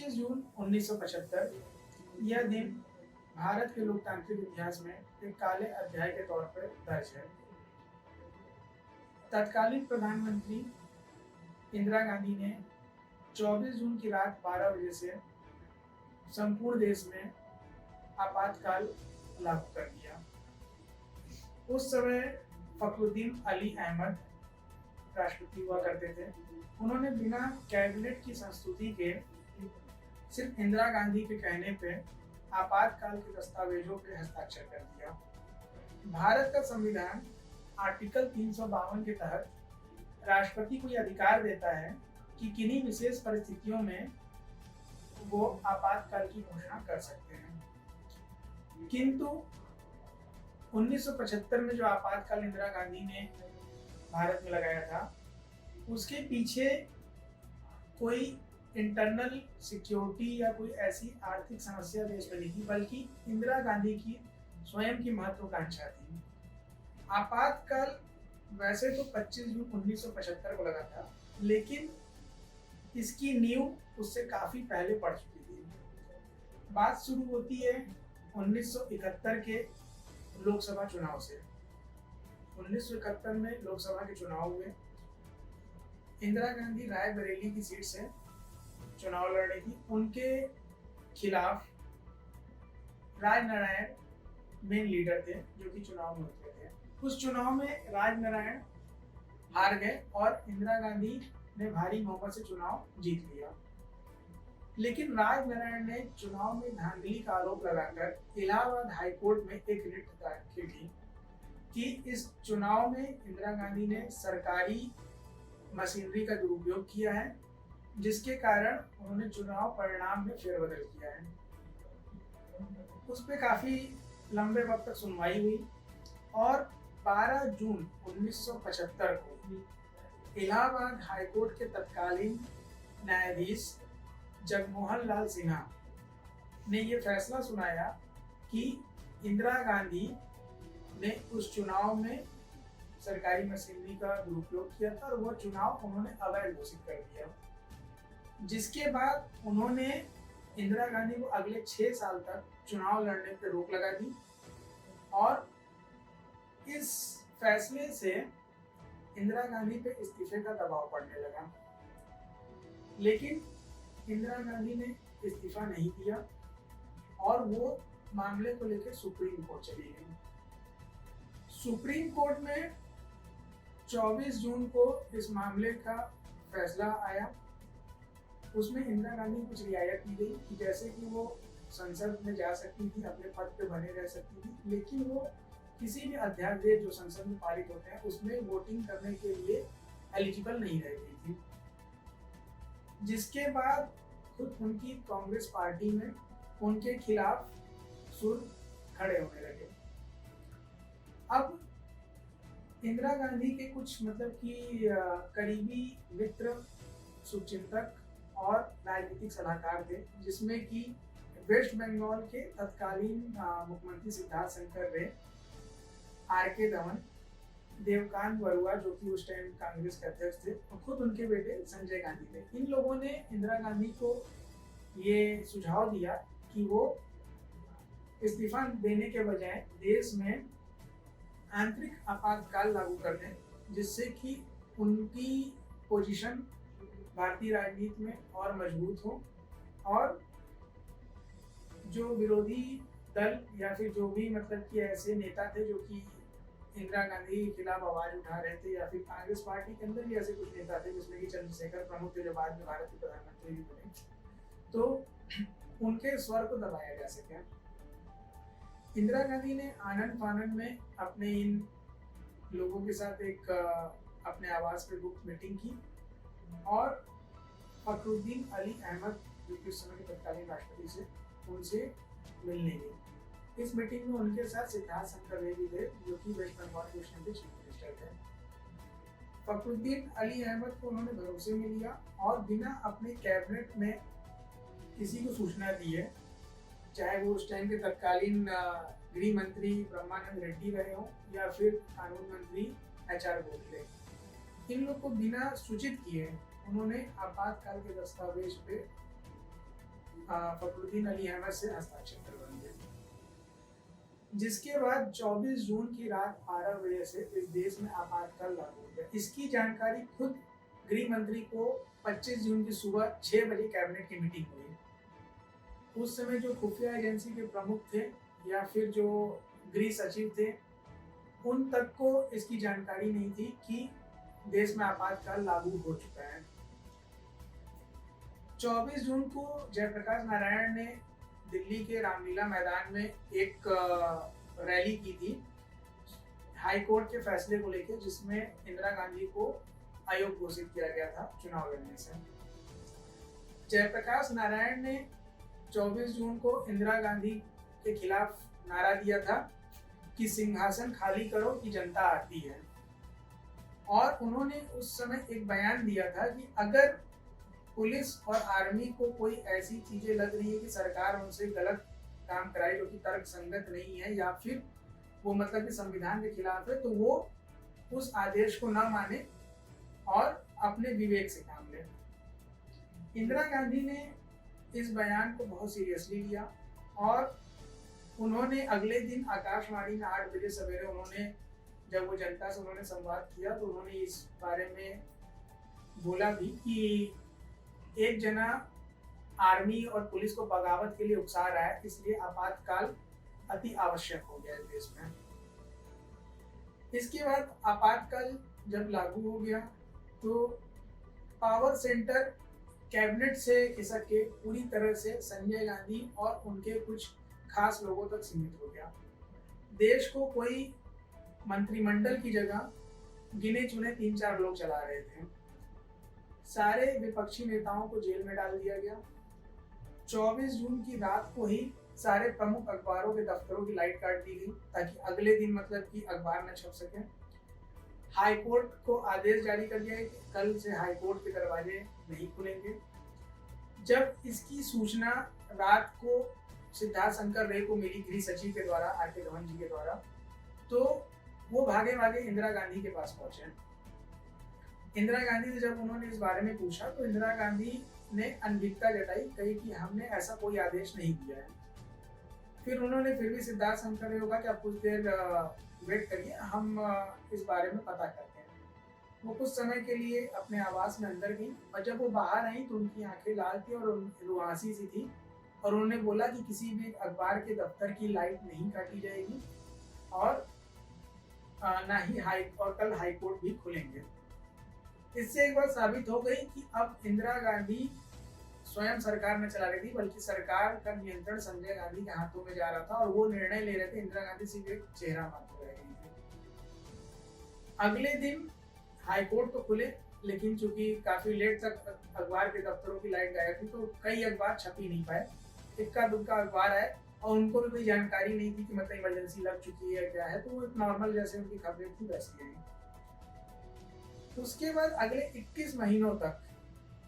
जून 1975 यह दिन भारत के लोकतांत्रिक इतिहास में एक काले अध्याय के तौर पर दर्ज है। तत्कालीन प्रधानमंत्री इंदिरा गांधी ने 24 जून की रात 12 बजे से संपूर्ण देश में आपातकाल लागू कर दिया। उस समय फखरुद्दीन अली अहमद राष्ट्रपति हुआ करते थे। उन्होंने बिना कैबिनेट की संस्तुति के सिर्फ इंदिरा गांधी के कहने पे आपातकाल के दस्तावेजों पे हस्ताक्षर कर दिया। भारत का संविधान आर्टिकल 352 के तहत राष्ट्रपति को यह अधिकार देता है कि किन्हीं विशेष परिस्थितियों में वो आपातकाल की घोषणा कर सकते हैं। किंतु 1975 में जो आपातकाल इंदिरा गांधी ने भारत में लगाया था, उसके पीछे कोई इंटरनल सिक्योरिटी या कोई ऐसी आर्थिक समस्या देश में नहीं थी, बल्कि इंदिरा गांधी की स्वयं की महत्वाकांक्षा थी। आपातकाल वैसे तो 25 जून 1975 को लगा था, लेकिन इसकी नींव उससे काफी पहले पड़ चुकी थी। बात शुरू होती है 1971 के लोकसभा चुनाव से। 1971 में लोकसभा के चुनाव हुए। इंदिरा गांधी रायबरेली की सीट से चुनाव लड़ रही थी। उनके खिलाफ राजनारायण मेन लीडर थे, जो कि चुनाव में उतरे थे। उस चुनाव में राजनारायण हार गए और इंदिरा गांधी ने भारी बहुमत से चुनाव जीत लिया। लेकिन राजनारायण ने चुनाव में धांधली का आरोप लगाकर इलाहाबाद हाईकोर्ट में एक रिट दाखिल की कि इस चुनाव में इंदिरा गांधी ने सरकारी मशीनरी का दुरुपयोग किया है, जिसके कारण उन्होंने चुनाव परिणाम में फेरबदल किया है। उस पर काफी लंबे वक्त तक सुनवाई हुई और 12 जून 1975 को इलाहाबाद हाईकोर्ट के तत्कालीन न्यायाधीश जगमोहन लाल सिन्हा ने यह फैसला सुनाया कि इंदिरा गांधी ने उस चुनाव में सरकारी मशीनरी का दुरुपयोग किया था और वह चुनाव उन्होंने अवैध घोषित कर दिया। जिसके बाद उन्होंने इंदिरा गांधी को अगले 6 साल तक चुनाव लड़ने पर रोक लगा दी और इस फैसले से इंदिरा गांधी पे इस्तीफे का दबाव पड़ने लगा। लेकिन इंदिरा गांधी ने इस्तीफा नहीं दिया और वो मामले को लेकर सुप्रीम कोर्ट चली गई। सुप्रीम कोर्ट में 24 जून को इस मामले का फैसला आया। उसमें इंदिरा गांधी को कुछ रियायत दी गई कि जैसे कि वो संसद में जा सकती थी, अपने पद पे बने रह सकती थी, लेकिन वो किसी भी अध्यादेश जो संसद में पारित होते हैं उसमें वोटिंग करने के लिए एलिजिबल नहीं रह गई थी। जिसके बाद खुद उनकी कांग्रेस पार्टी में उनके खिलाफ सुर खड़े होने लगे। अब इंदिरा गांधी के कुछ करीबी मित्र, शुभचिंतक और राजनीतिक सलाहकार थे, जिसमें कि वेस्ट बंगाल के तत्कालीन मुख्यमंत्री सिद्धार्थ शंकर रे, आर.के. दमन, देवकांत बरुआ जो कि उस टाइम कांग्रेस के अध्यक्ष थे, और खुद उनके बेटे संजय गांधी थे। इन लोगों ने इंदिरा गांधी को ये सुझाव दिया कि वो इस्तीफा देने के बजाय देश में आंतरिक आपातकाल लागू कर दें, जिससे कि उनकी पोजीशन भारतीय राजनीति में और मजबूत हो और जो विरोधी दल या फिर जो भी कि ऐसे नेता थे जो कि इंदिरा गांधी के खिलाफ आवाज उठा रहे थे, या फिर कांग्रेस पार्टी के अंदर भी ऐसे कुछ नेता थे जिसमें कि चंद्रशेखर प्रमुख थे जो बाद में भारत के प्रधानमंत्री भी बने, तो उनके स्वर को दबाया जा सके। इंदिरा गांधी ने आनंद फानंद में अपने इन लोगों के साथ एक अपने आवास पे गुप्त मीटिंग की और फखरुद्दीन अली अहमद जो कि उस समय के तत्कालीन राष्ट्रपति से उनसे मिलने गई। इस मीटिंग में उनके साथ सिद्धार्थ शंकर रे भी थे, जो कि वेस्ट बंगाल के उस टाइम के चीफ मिनिस्टर थे। फखरुद्दीन अली अहमद को उन्होंने भरोसे में लिया और बिना अपने कैबिनेट में किसी को सूचना दिए, चाहे वो उस टाइम के तत्कालीन गृह मंत्री ब्रह्मानंद रेड्डी रहे हो या फिर कानून मंत्री एच.आर. गोखले, इन लोग को बिना सूचित किए उन्होंने आपातकाल के दस्तावेज पे फखरुद्दीन अली अहमद से हस्ताक्षर करवा दिए, जिसके बाद 24 जून की रात 12 बजे से इस देश में आपातकाल लागू हो गया। इसकी जानकारी खुद गृह मंत्री को 25 जून की सुबह 6 बजे कैबिनेट की मीटिंग हुई। उस समय जो खुफिया एजेंसी के प्रमुख थे या फिर जो गृह सचिव थे, उन तक को इसकी जानकारी नहीं थी कि देश में आपातकाल लागू हो चुका है। 24 जून को जयप्रकाश नारायण ने दिल्ली के रामलीला मैदान में एक रैली की थी हाई कोर्ट के फैसले को लेकर, जिसमें इंदिरा गांधी को अयोग्य घोषित किया गया था चुनाव लड़ने से। जयप्रकाश नारायण ने 24 जून को इंदिरा गांधी के खिलाफ नारा दिया था कि सिंहासन खाली करो कि जनता आती है, और उन्होंने उस समय एक बयान दिया था कि अगर पुलिस और आर्मी को कोई ऐसी चीजें लग रही है कि सरकार उनसे गलत काम कराए जो कि तर्क संगत नहीं है या फिर वो मतलब कि संविधान के खिलाफ है, तो वो उस आदेश को न माने और अपने विवेक से काम ले। इंदिरा गांधी ने इस बयान को बहुत सीरियसली लिया और उन्होंने अगले दिन आकाशवाणी में 8 बजे सवेरे उन्होंने जब वो जनता से उन्होंने संवाद किया तो उन्होंने इस बारे में बोला भी कि एक जना आर्मी और पुलिस को बगावत के लिए उकसा रहा है, इसलिए आपातकाल अति आवश्यक हो गया है देश में। इसके बाद आपातकाल जब लागू हो गया तो पावर सेंटर कैबिनेट से खिसक के पूरी तरह से संजय गांधी और उनके कुछ खास लोगों तक सीमित हो गया। देश को कोई मंत्रिमंडल की जगह गिने चुने 3-4 लोग चला रहे थे। सारे विपक्षी नेताओं को जेल में डाल दिया गया। 24 जून की रात को ही सारे प्रमुख अखबारों के दफ्तरों की लाइट काट दी गई ताकि अगले दिन मतलब कि अखबार न छप सके। हाई कोर्ट को आदेश जारी कर दिया है कि कल से हाई कोर्ट के दरवाजे नहीं खुलेंगे। जब इसकी सूचना रात को सिद्धार्थ शंकर रे को मिली गृह सचिव के द्वारा, आर.के. धवन जी के द्वारा, तो वो भागे भागे इंदिरा गांधी के पास पहुंचे। इंदिरा गांधी से जब उन्होंने इस बारे में पूछा तो इंदिरा गांधी ने अनभिज्ञता जताई, कही कि हमने ऐसा कोई आदेश नहीं दिया है। फिर उन्होंने फिर भी सिद्धार्थ शंकर रे होगा कि आप कुछ देर वेट करिए, हम इस बारे में पता करते हैं। वो कुछ समय के लिए अपने आवास में अंदर गई और जब वो बाहर आई तो उनकी आंखें लाल थी और रुआसी सी थी और उन्होंने बोला कि किसी भी अखबार के दफ्तर की लाइट नहीं काटी जाएगी और ना ही कल हाई कोर्ट भी खुलेंगे। इससे एक बात साबित हो गई कि अब इंदिरा गांधी स्वयं सरकार में चला रही थी, बल्कि सरकार का नियंत्रण संजय गांधी के हाथों में जा रहा था और वो निर्णय ले रहे थे। इंदिरा गांधी सिर्फ एक चेहरा मात्र रह गई थी। अगले दिन हाई कोर्ट तो खुले, लेकिन चूंकि काफी लेट तक अखबार के दफ्तरों की लाइट गायब थी तो कई अखबार छप ही नहीं पाए। इक्का दुक्का अखबार है और उनको भी कोई जानकारी नहीं थी कि मतलब इमरजेंसी लग चुकी है क्या है, तो वो एक नॉर्मल जैसे उनकी खबरें थी वैसी रही। उसके बाद अगले 21 महीनों तक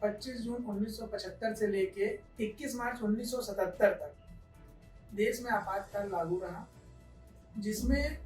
25 जून 1975 से लेके 21 मार्च 1977 तक देश में आपातकाल लागू रहा, जिसमें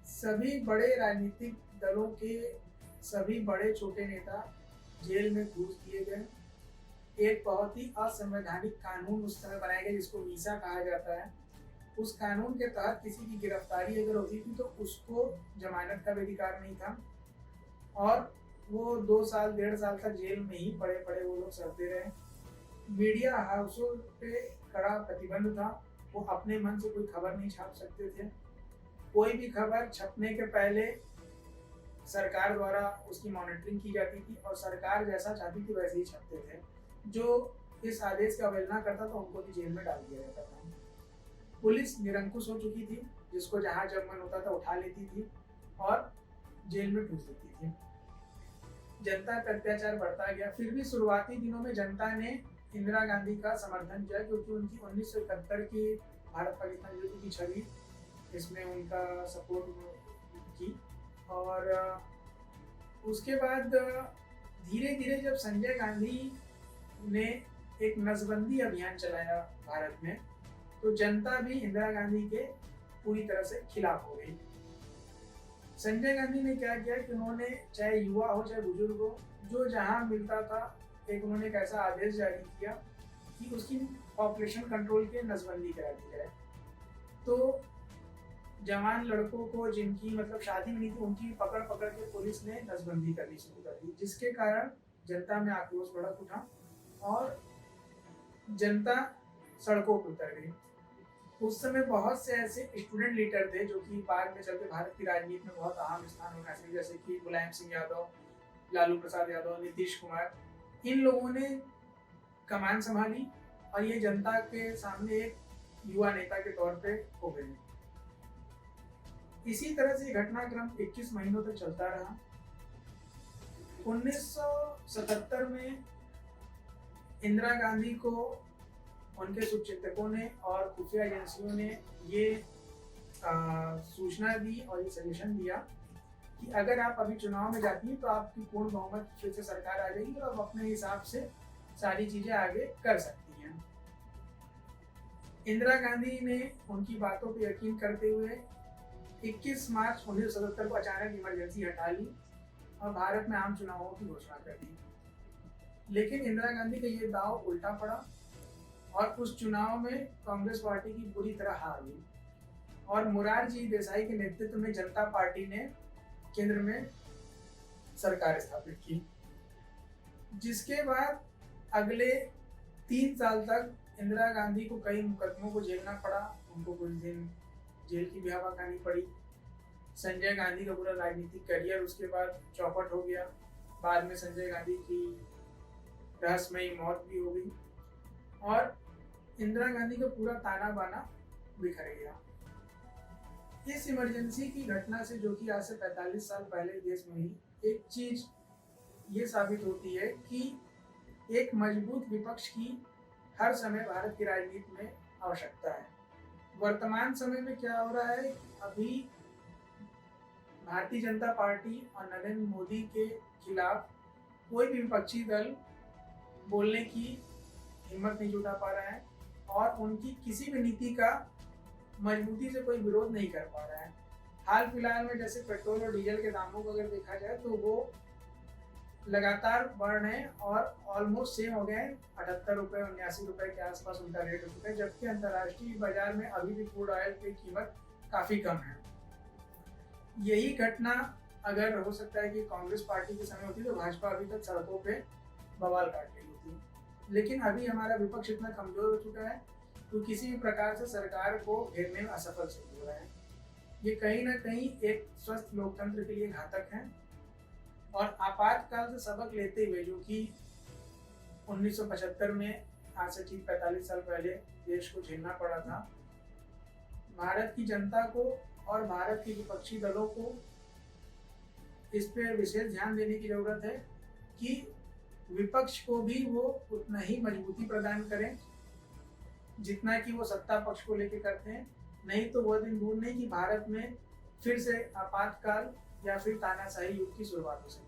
सभी बड़े राजनीतिक दलों के सभी बड़े छोटे नेता जेल में घूस दिए गए। एक बहुत ही असंवैधानिक कानून उस समय बनाया गया जिसको मीसा कहा जाता है। उस कानून के तहत किसी की गिरफ्तारी अगर होती थी तो उसको जमानत का भी अधिकार नहीं था और वो 2 साल 1.5 साल तक जेल में ही पड़े पड़े वो लोग सड़ते रहे। मीडिया हाउसों पे कड़ा प्रतिबंध था, वो अपने मन से कोई खबर नहीं छाप सकते थे। कोई भी खबर छपने के पहले सरकार द्वारा उसकी मॉनिटरिंग की जाती थी और सरकार जैसा चाहती थी वैसे ही छपते थे। जो इस आदेश की अवहेलना करता था उनको भी जेल में डाल दिया जाता था। पुलिस निरंकुश हो चुकी थी, जिसको जहां जब मन होता था उठा लेती थी और जेल में ठूस देती थी। जनता पर अत्याचार बढ़ता गया। फिर भी शुरुआती दिनों में जनता ने इंदिरा गांधी का समर्थन किया क्योंकि उनकी 1971 की भारत पाकिस्तान युद्ध की छवि इसमें उनका सपोर्ट की। और उसके बाद धीरे धीरे जब संजय गांधी ने एक नसबंदी अभियान चलाया भारत में, तो जनता भी इंदिरा गांधी के पूरी तरह से खिलाफ हो गई। संजय गांधी ने क्या किया कि उन्होंने चाहे युवा हो चाहे बुजुर्ग हो, जो जहां मिलता था एक उन्होंने एक ऐसा आदेश जारी किया कि उसकी पॉपुलेशन कंट्रोल की नसबंदी करा दी जाए। तो जवान लड़कों को जिनकी मतलब शादी नहीं थी उनकी पकड़ पकड़ के पुलिस ने नसबंदी करनी शुरू कर दी, जिसके कारण जनता में आक्रोश भड़क उठा और जनता सड़कों पर उतर गई। उस समय बहुत से ऐसे स्टूडेंट लीडर थे जो कि बाद में चलकर भारत की राजनीति में बहुत अहम स्थान हासिल किया, जैसे कि मुलायम सिंह यादव, लालू प्रसाद यादव, नीतीश कुमार। इन लोगों ने कमान संभाली और ये जनता के सामने एक युवा नेता के तौर पे हो गए। इसी तरह से घटनाक्रम 21 महीनों तक चलता रहा। 1977 में इंदिरा गांधी को उनके शुभचिंतकों ने और खुफिया एजेंसियों ने ये सूचना दी और ये सजेशन दिया कि अगर आप अभी चुनाव में जाती हैं तो आपकी पूर्ण बहुमत फिर से सरकार आ जाएगी और आप अपने हिसाब से सारी चीजें आगे कर सकती हैं। इंदिरा गांधी ने उनकी बातों पर यकीन करते हुए 21 मार्च 1977 को अचानक इमरजेंसी हटा ली और भारत में आम चुनावों की घोषणा कर दी। लेकिन इंदिरा गांधी का ये दाव उल्टा पड़ा और उस चुनाव में कांग्रेस पार्टी की बुरी तरह हार हुई और मोरारजी देसाई के नेतृत्व में जनता पार्टी ने केंद्र में सरकार स्थापित की, जिसके बाद अगले 3 साल तक इंदिरा गांधी को कई मुकदमों को झेलना पड़ा। उनको कुछ दिन जेल की भी हवा खानी पड़ी। संजय गांधी का पूरा राजनीतिक करियर उसके बाद चौपट हो गया। बाद में संजय गांधी की रहस्यमयी मौत भी हो गई और इंदिरा गांधी का पूरा ताना बाना बिखर गया। इस इमरजेंसी की घटना से, जो कि आज से 45 साल पहले देश में हुई, एक चीज ये साबित होती है कि एक मजबूत विपक्ष की हर समय भारत की राजनीति में आवश्यकता है। वर्तमान समय में क्या हो रहा है, अभी भारतीय जनता पार्टी और नरेंद्र मोदी के खिलाफ कोई भी विपक्षी दल बोलने की हिम्मत नहीं जुटा पा रहा है और उनकी किसी भी नीति का मजबूती से कोई विरोध नहीं कर पा रहा है। हाल फिलहाल में जैसे पेट्रोल और डीजल के दामों को अगर देखा जाए तो वो लगातार बढ़ रहे हैं और ऑलमोस्ट सेम हो गए हैं। 78 रुपये 79 रुपये के आसपास उनका रेट हो चुका है, जबकि अंतर्राष्ट्रीय बाजार में अभी भी क्रूड ऑयल की कीमत काफ़ी कम है। यही घटना अगर हो सकता है कि कांग्रेस पार्टी के समय होती तो भाजपा अभी तक सड़कों पे बवाल काट रही होती। लेकिन अभी हमारा विपक्ष इतना कमजोर हो चुका है तो किसी भी प्रकार से सरकार को घेरने में असफल सिद्ध हो रहा है। ये कहीं ना कहीं एक स्वस्थ लोकतंत्र के लिए घातक है और आपातकाल से सबक लेते हुए, जो कि 1975 में आज से ठीक 45 साल पहले देश को झेलना पड़ा था, भारत की जनता को और भारत के विपक्षी दलों को इस पे विशेष ध्यान देने की जरूरत है कि विपक्ष को भी वो उतना ही मजबूती प्रदान करें जितना कि वो सत्ता पक्ष को लेकर करते हैं। नहीं तो वह दिन दूर नहीं कि भारत में फिर से आपातकाल या फिर तानाशाही युग की शुरुआत हो सकती है।